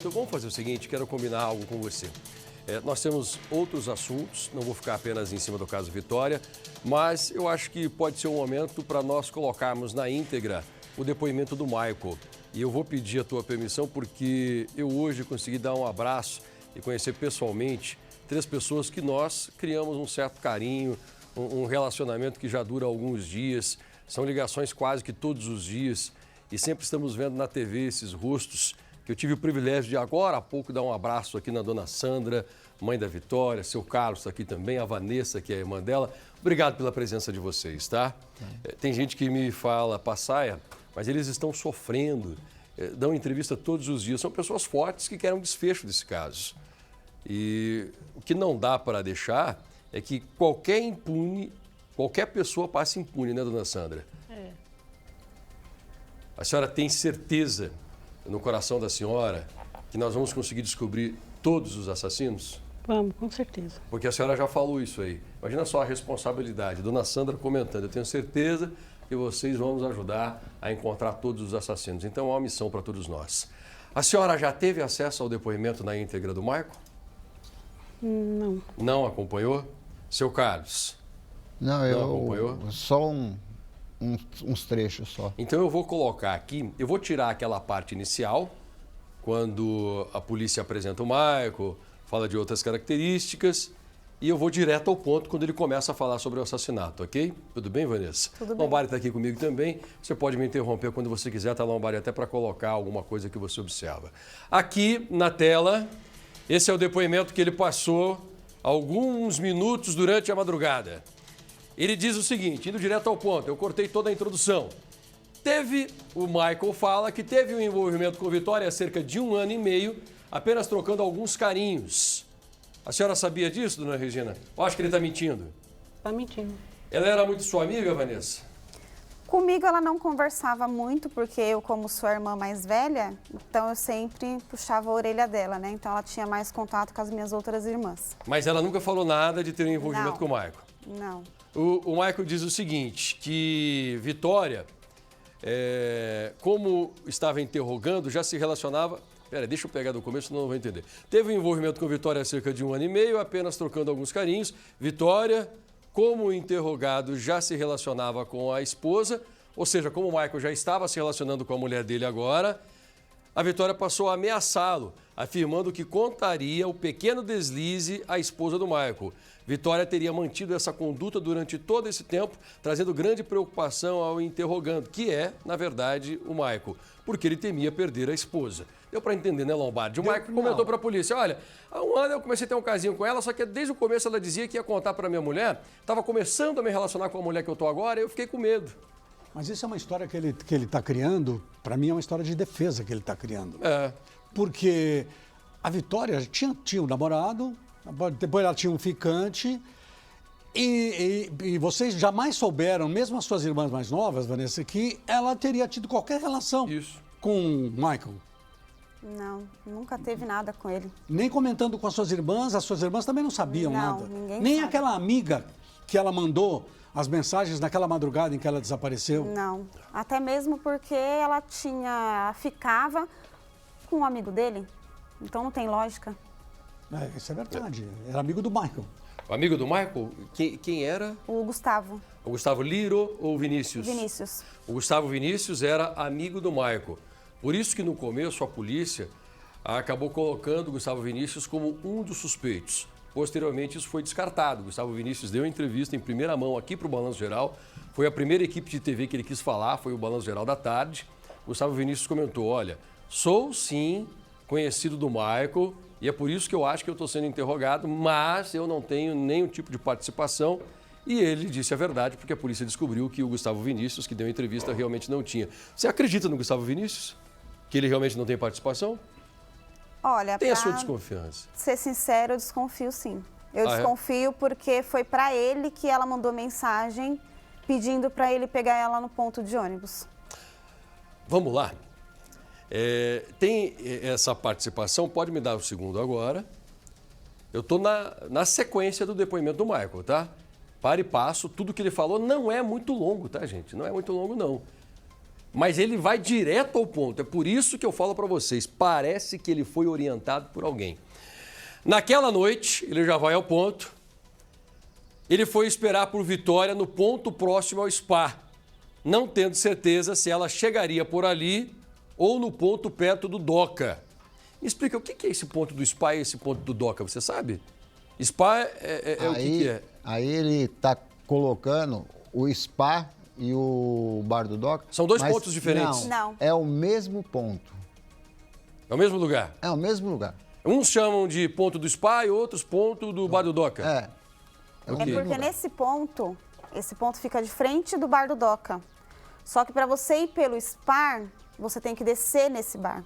Então vamos fazer o seguinte, quero combinar algo com você. Nós temos outros assuntos, não vou ficar apenas em cima do caso Vitória, mas eu acho que pode ser um momento para nós colocarmos na íntegra o depoimento do Michael. E eu vou pedir a tua permissão porque eu hoje consegui dar um abraço e conhecer pessoalmente 3 pessoas que nós criamos um certo carinho, um relacionamento que já dura alguns dias, são ligações quase que todos os dias e sempre estamos vendo na TV esses rostos. Eu tive o privilégio de agora há pouco dar um abraço aqui na dona Sandra, mãe da Vitória, seu Carlos está aqui também, a Vanessa, que é a irmã dela. Obrigado pela presença de vocês, tá? Tem gente que me fala, Passaia, mas eles estão sofrendo, dão entrevista todos os dias. São pessoas fortes que querem um desfecho desse caso. E o que não dá para deixar é que qualquer pessoa passe impune, né, dona Sandra? É. A senhora tem certeza no coração da senhora que nós vamos conseguir descobrir todos os assassinos? Vamos, com certeza. Porque a senhora já falou isso aí. Imagina só a responsabilidade. Dona Sandra comentando, eu tenho certeza que vocês vão nos ajudar a encontrar todos os assassinos. Então é uma missão para todos nós. A senhora já teve acesso ao depoimento na íntegra do Michael? Não. Não acompanhou? Seu Carlos? Não acompanhou? Só uns trechos só. Então eu vou colocar aqui, eu vou tirar aquela parte inicial, quando a polícia apresenta o Michael, fala de outras características, e eu vou direto ao ponto quando ele começa a falar sobre o assassinato, ok? Tudo bem, Vanessa? Tudo bem. Lombari está aqui comigo também, você pode me interromper quando você quiser, tá, Lombari, até para colocar alguma coisa que você observa. Aqui na tela, esse é o depoimento que ele passou alguns minutos durante a madrugada. Ele diz o seguinte, indo direto ao ponto, eu cortei toda a introdução. O Michael fala que teve um envolvimento com Vitória há cerca de 1 ano e meio, apenas trocando alguns carinhos. A senhora sabia disso, dona Regina? Eu acho que ele está mentindo. Está mentindo. Ela era muito sua amiga, Vanessa? Comigo ela não conversava muito, porque eu, como sua irmã mais velha, então eu sempre puxava a orelha dela, né? Então ela tinha mais contato com as minhas outras irmãs. Mas ela nunca falou nada de ter um envolvimento Não. com o Michael? Não. O Michael diz o seguinte, que Vitória, como estava interrogando, já se relacionava... Pera, deixa eu pegar do começo, senão não vou entender. Teve um envolvimento com Vitória há cerca de 1 ano e meio, apenas trocando alguns carinhos. Vitória, como interrogado, já se relacionava com a esposa, ou seja, como o Michael já estava se relacionando com a mulher dele agora, a Vitória passou a ameaçá-lo, afirmando que contaria o pequeno deslize à esposa do Michael. Vitória teria mantido essa conduta durante todo esse tempo, trazendo grande preocupação ao interrogando, que é, na verdade, o Michael, porque ele temia perder a esposa. Deu para entender, né, Lombardi? O Michael comentou para a polícia, olha, há 1 ano eu comecei a ter um casinho com ela, só que desde o começo ela dizia que ia contar para minha mulher, estava começando a me relacionar com a mulher que eu estou agora, e eu fiquei com medo. Mas isso é uma história que ele está criando, para mim é uma história de defesa que ele está criando. É. Porque a Vitória tinha um namorado, depois ela tinha um ficante, e vocês jamais souberam, mesmo as suas irmãs mais novas, Vanessa, que ela teria tido qualquer relação com o Michael. Não, nunca teve nada com ele. Nem comentando com as suas irmãs também não sabiam Não, nada. ninguém Nem sabe. aquela amiga que ela mandou as mensagens naquela madrugada em que ela desapareceu. Não. Até mesmo porque ela ficava com um amigo dele. Então não tem lógica. Isso é verdade. Era amigo do Michael. O amigo do Michael, quem era? O Gustavo. O Gustavo Liro ou o Vinícius? Vinícius. O Gustavo Vinícius era amigo do Michael. Por isso que no começo a polícia acabou colocando o Gustavo Vinícius como um dos suspeitos. Posteriormente isso foi descartado. O Gustavo Vinícius deu entrevista em primeira mão aqui para o Balanço Geral. Foi a primeira equipe de TV que ele quis falar, foi o Balanço Geral da tarde. O Gustavo Vinícius comentou, olha, sou sim conhecido do Michael e é por isso que eu acho que eu estou sendo interrogado, mas eu não tenho nenhum tipo de participação. E ele disse a verdade, porque a polícia descobriu que o Gustavo Vinícius, que deu a entrevista, realmente não tinha. Você acredita no Gustavo Vinícius? Que ele realmente não tem participação? Olha, tem a sua desconfiança? Ser sincero, eu desconfio sim. Eu desconfio porque foi para ele que ela mandou mensagem pedindo para ele pegar ela no ponto de ônibus. Vamos lá. Tem essa participação, pode me dar o segundo agora. Eu estou na sequência do depoimento do Michael, tá? Para e passo, tudo que ele falou não é muito longo, tá, gente? Não é muito longo, não. mas ele vai direto ao ponto. É por isso que eu falo para vocês, parece que ele foi orientado por alguém. Naquela noite, ele já vai ao ponto, ele foi esperar por Vitória no ponto próximo ao spa, não tendo certeza se ela chegaria por ali ou no ponto perto do Doca. Me explica, o que é esse ponto do spa e esse ponto do Doca, você sabe? Spa o que é? Aí ele está colocando o spa e o bar do Doca. São dois pontos diferentes? Não. É o mesmo ponto. É o mesmo lugar? É o mesmo lugar. Uns chamam de ponto do spa e outros ponto do bar do Doca. É. Ok. É porque nesse ponto, esse ponto fica de frente do bar do Doca. Só que para você ir pelo spa, você tem que descer nesse bar.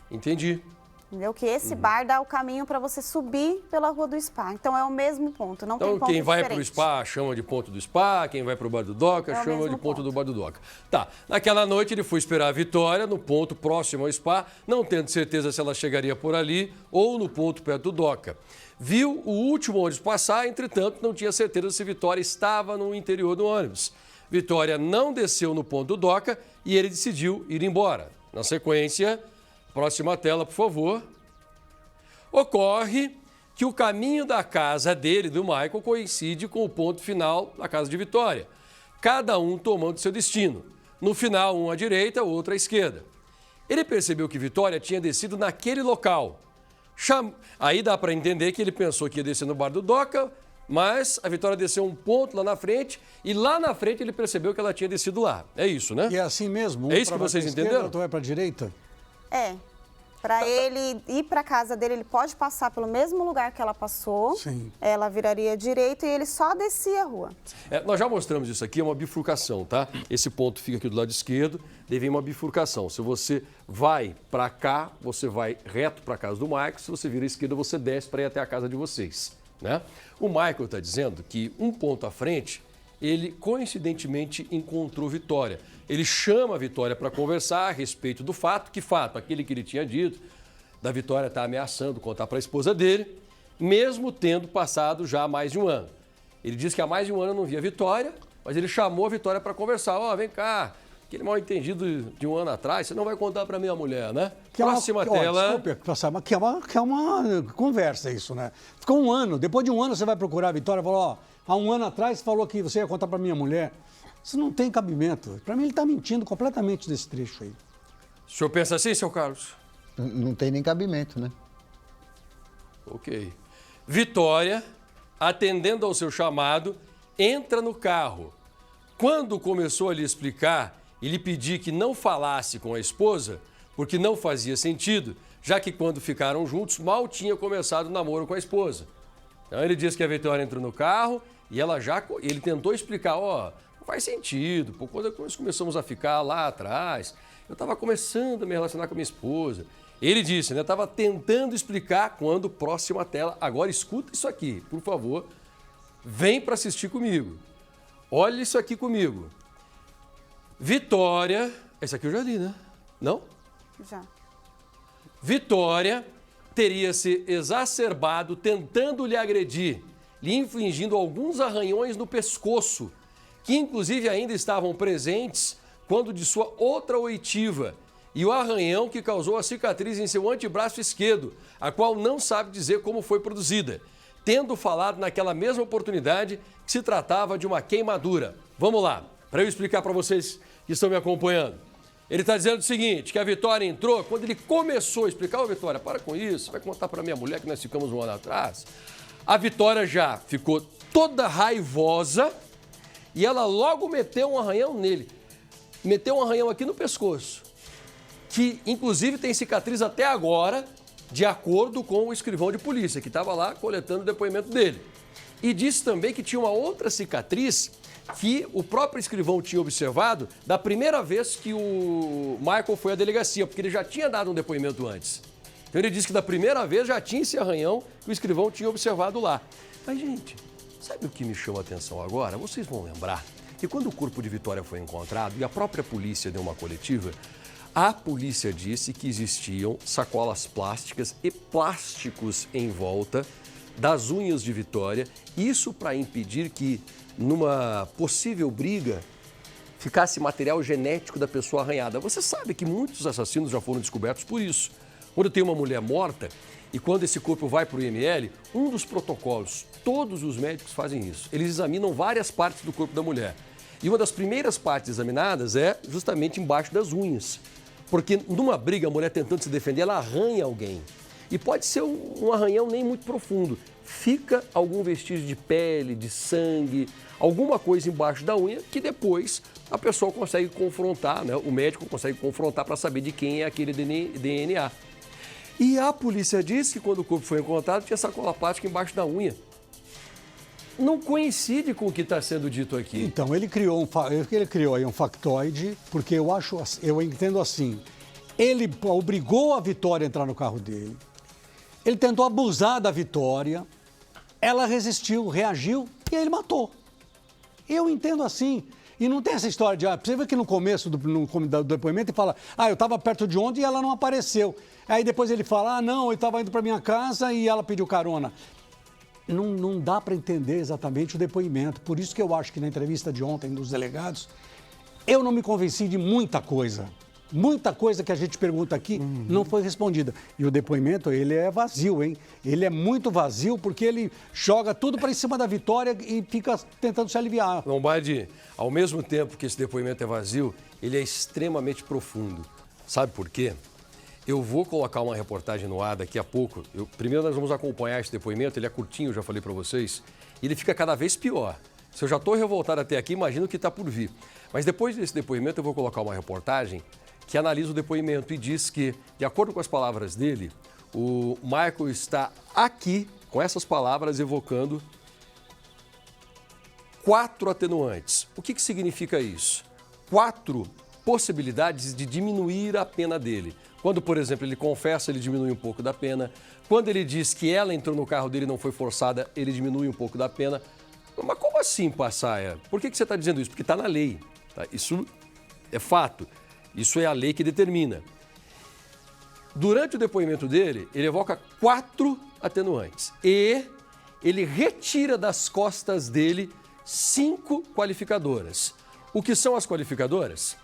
Entendi. Entendeu? Que esse bar dá o caminho para você subir pela rua do spa. Então é o mesmo ponto, não tem Então, ponto quem vai diferente. para o spa chama de ponto do spa, quem vai para o bar do Doca É o chama mesmo de ponto ponto. do bar do Doca. Tá, naquela noite ele foi esperar a Vitória no ponto próximo ao spa, não tendo certeza se ela chegaria por ali ou no ponto perto do Doca. Viu o último ônibus passar, entretanto, não tinha certeza se Vitória estava no interior do ônibus. Vitória não desceu no ponto do Doca e ele decidiu ir embora. Na sequência, próxima tela, por favor. Ocorre que o caminho da casa dele, do Michael, coincide com o ponto final da casa de Vitória. Cada um tomando seu destino. No final, um à direita, outro à esquerda. Ele percebeu que Vitória tinha descido naquele local. Aí dá para entender que ele pensou que ia descer no bar do Doca, mas a Vitória desceu um ponto lá na frente e lá na frente ele percebeu que ela tinha descido lá. É isso, né? E é assim mesmo? É isso que vai vocês pra esquerda, entenderam? outro vai para a direita? É. Para ele ir para casa dele, ele pode passar pelo mesmo lugar que ela passou. Sim. Ela viraria à direita e ele só descia a rua. Nós já mostramos isso aqui, é uma bifurcação, tá? Esse ponto fica aqui do lado esquerdo, daí vem uma bifurcação. Se você vai para cá, você vai reto para a casa do Michael. Se você vira à esquerda, você desce para ir até a casa de vocês, né? O Michael está dizendo que um ponto à frente, ele coincidentemente encontrou Vitória. Ele chama a Vitória para conversar a respeito do fato, aquele que ele tinha dito, da Vitória estar ameaçando contar para a esposa dele, mesmo tendo passado já mais de um ano. Ele diz que há mais de um ano não via Vitória, mas ele chamou a Vitória para conversar. Vem cá, aquele mal entendido de um ano atrás, você não vai contar para minha mulher, né? Próxima tela. Desculpe, mas que é uma conversa isso, né? Ficou um ano, depois de um ano você vai procurar a Vitória e fala, há um ano atrás você falou que você ia contar para minha mulher. Isso não tem cabimento. Para mim ele está mentindo completamente nesse trecho aí. O senhor pensa assim, seu Carlos? Não tem nem cabimento, né? Ok. Vitória, atendendo ao seu chamado, entra no carro. Quando começou a lhe explicar e lhe pedir que não falasse com a esposa, porque não fazia sentido, já que quando ficaram juntos, mal tinha começado o namoro com a esposa. Então ele disse que a Vitória entrou no carro e ele tentou explicar, não faz sentido, quando nós começamos a ficar lá atrás, eu estava começando a me relacionar com a minha esposa. Ele disse, né? Estava tentando explicar quando, próxima tela, agora escuta isso aqui, por favor, vem para assistir comigo. Olha isso aqui comigo. Vitória, esse aqui eu já li, né? Não? Já. Vitória teria se exacerbado tentando lhe agredir, lhe infligindo alguns arranhões no pescoço, que inclusive ainda estavam presentes quando de sua outra oitiva, e o arranhão que causou a cicatriz em seu antebraço esquerdo, a qual não sabe dizer como foi produzida, tendo falado naquela mesma oportunidade que se tratava de uma queimadura. Vamos lá, para eu explicar para vocês que estão me acompanhando. Ele está dizendo o seguinte, que a Vitória entrou, quando ele começou a explicar, Vitória, para com isso, vai contar para minha mulher que nós ficamos um ano atrás. A Vitória já ficou toda raivosa e ela logo meteu um arranhão nele. Meteu um arranhão aqui no pescoço, que inclusive tem cicatriz até agora, de acordo com o escrivão de polícia, que estava lá coletando o depoimento dele. E disse também que tinha uma outra cicatriz que o próprio escrivão tinha observado da primeira vez que o Michael foi à delegacia, porque ele já tinha dado um depoimento antes. Então ele disse que da primeira vez já tinha esse arranhão que o escrivão tinha observado lá. Mas, gente, sabe o que me chama a atenção agora? Vocês vão lembrar que quando o corpo de Vitória foi encontrado e a própria polícia deu uma coletiva, a polícia disse que existiam sacolas plásticas e plásticos em volta das unhas de Vitória, isso para impedir que, numa possível briga, ficasse material genético da pessoa arranhada. Você sabe que muitos assassinos já foram descobertos por isso. Quando tem uma mulher morta e quando esse corpo vai para o IML, um dos protocolos, todos os médicos fazem isso. Eles examinam várias partes do corpo da mulher. E uma das primeiras partes examinadas é justamente embaixo das unhas. Porque numa briga, a mulher tentando se defender, ela arranha alguém. E pode ser um arranhão nem muito profundo. Fica algum vestígio de pele, de sangue, alguma coisa embaixo da unha que depois a pessoa consegue confrontar, né? O médico consegue confrontar para saber de quem é aquele DNA. E a polícia disse que quando o corpo foi encontrado tinha sacola plástica embaixo da unha. Não coincide com o que está sendo dito aqui. Então, ele criou aí um factoide, porque eu entendo assim, ele obrigou a Vitória a entrar no carro dele, ele tentou abusar da Vitória, ela resistiu, reagiu e aí ele matou. Eu entendo assim. E não tem essa história de... você vê que no começo do depoimento ele fala, eu estava perto de onde e ela não apareceu. Aí depois ele fala, não, eu estava indo para minha casa e ela pediu carona. Não dá para entender exatamente o depoimento. Por isso que eu acho que na entrevista de ontem dos delegados, eu não me convenci de muita coisa. Muita coisa que a gente pergunta aqui não foi respondida. E o depoimento, ele é vazio, hein? Ele é muito vazio porque ele joga tudo para em cima da Vitória e fica tentando se aliviar. Lombardi, ao mesmo tempo que esse depoimento é vazio, ele é extremamente profundo. Sabe por quê? Eu vou colocar uma reportagem no ar daqui a pouco. Primeiro nós vamos acompanhar esse depoimento, ele é curtinho, já falei para vocês. E ele fica cada vez pior. Se eu já estou revoltado até aqui, imagino o que está por vir. Mas depois desse depoimento eu vou colocar uma reportagem que analisa o depoimento e diz que, de acordo com as palavras dele, o Michael está aqui, com essas palavras, evocando 4 atenuantes. O que significa isso? 4 possibilidades de diminuir a pena dele. Quando, por exemplo, ele confessa, ele diminui um pouco da pena. Quando ele diz que ela entrou no carro dele e não foi forçada, ele diminui um pouco da pena. Mas como assim, Passaia? Por que você está dizendo isso? Porque está na lei. Tá? Isso é fato. Isso é a lei que determina. Durante o depoimento dele, ele evoca 4 atenuantes. E ele retira das costas dele 5 qualificadoras. O que são as qualificadoras?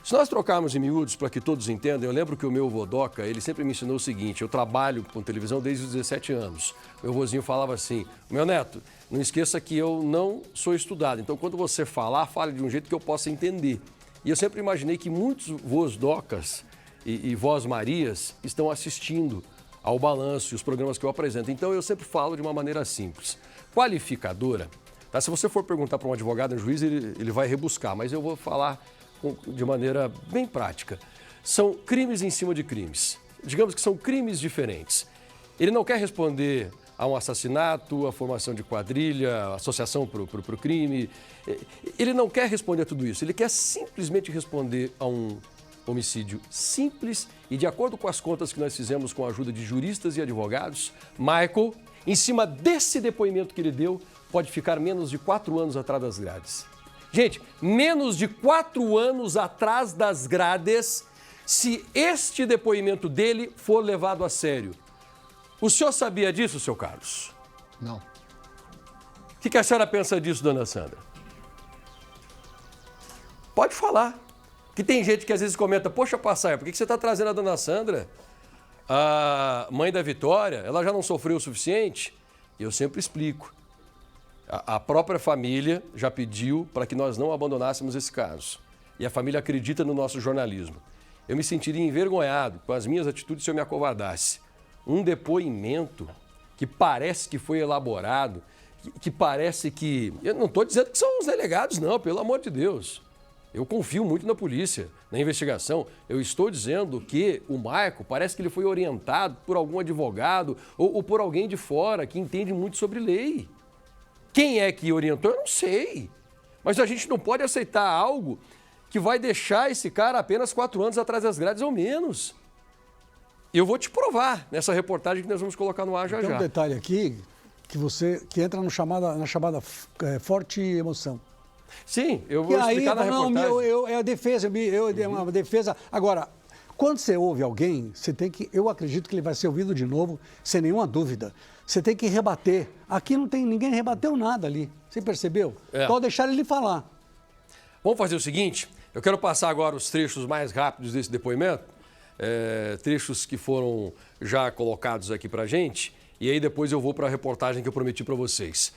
Se nós trocarmos em miúdos para que todos entendam, eu lembro que o meu avô Doca, ele sempre me ensinou o seguinte, eu trabalho com televisão desde os 17 anos. Meu vozinho falava assim, meu neto, não esqueça que eu não sou estudado, então quando você falar, fale de um jeito que eu possa entender. E eu sempre imaginei que muitos vós Docas e vós Marias estão assistindo ao Balanço e os programas que eu apresento. Então eu sempre falo de uma maneira simples. Qualificadora, tá? Se você for perguntar para um advogado, um juiz, ele vai rebuscar, mas eu vou falar de maneira bem prática. São crimes em cima de crimes. Digamos que são crimes diferentes. Ele não quer responder a um assassinato, a formação de quadrilha, a associação para o crime. Ele não quer responder a tudo isso. Ele quer simplesmente responder a um homicídio simples e, de acordo com as contas que nós fizemos com a ajuda de juristas e advogados, Michael, em cima desse depoimento que ele deu, pode ficar menos de 4 anos atrás das grades. Gente, menos de 4 anos atrás das grades, se este depoimento dele for levado a sério. O senhor sabia disso, seu Carlos? Não. O que a senhora pensa disso, dona Sandra? Pode falar. Que tem gente que às vezes comenta, poxa, Passaia, por que você está trazendo a dona Sandra? A mãe da Vitória, ela já não sofreu o suficiente? Eu sempre explico. A própria família já pediu para que nós não abandonássemos esse caso. E a família acredita no nosso jornalismo. Eu me sentiria envergonhado com as minhas atitudes se eu me acovardasse. Um depoimento que parece que foi elaborado, que parece que... Eu não estou dizendo que são os delegados, não, pelo amor de Deus. Eu confio muito na polícia, na investigação. Eu estou dizendo que o Michael parece que ele foi orientado por algum advogado ou por alguém de fora que entende muito sobre lei. Quem é que orientou? Eu não sei. Mas a gente não pode aceitar algo que vai deixar esse cara apenas 4 anos atrás das grades ou menos. Eu vou te provar nessa reportagem que nós vamos colocar no ar já já. Tem um detalhe aqui que entra na chamada forte emoção. Sim, eu vou explicar na reportagem. É a defesa, é uma defesa. Agora, quando você ouve alguém, eu acredito que ele vai ser ouvido de novo, sem nenhuma dúvida. Você tem que rebater. Aqui ninguém rebateu nada ali. Você percebeu? Pode deixar ele falar. Vamos fazer o seguinte, eu quero passar agora os trechos mais rápidos desse depoimento, trechos que foram já colocados aqui pra gente, e aí depois eu vou para a reportagem que eu prometi para vocês.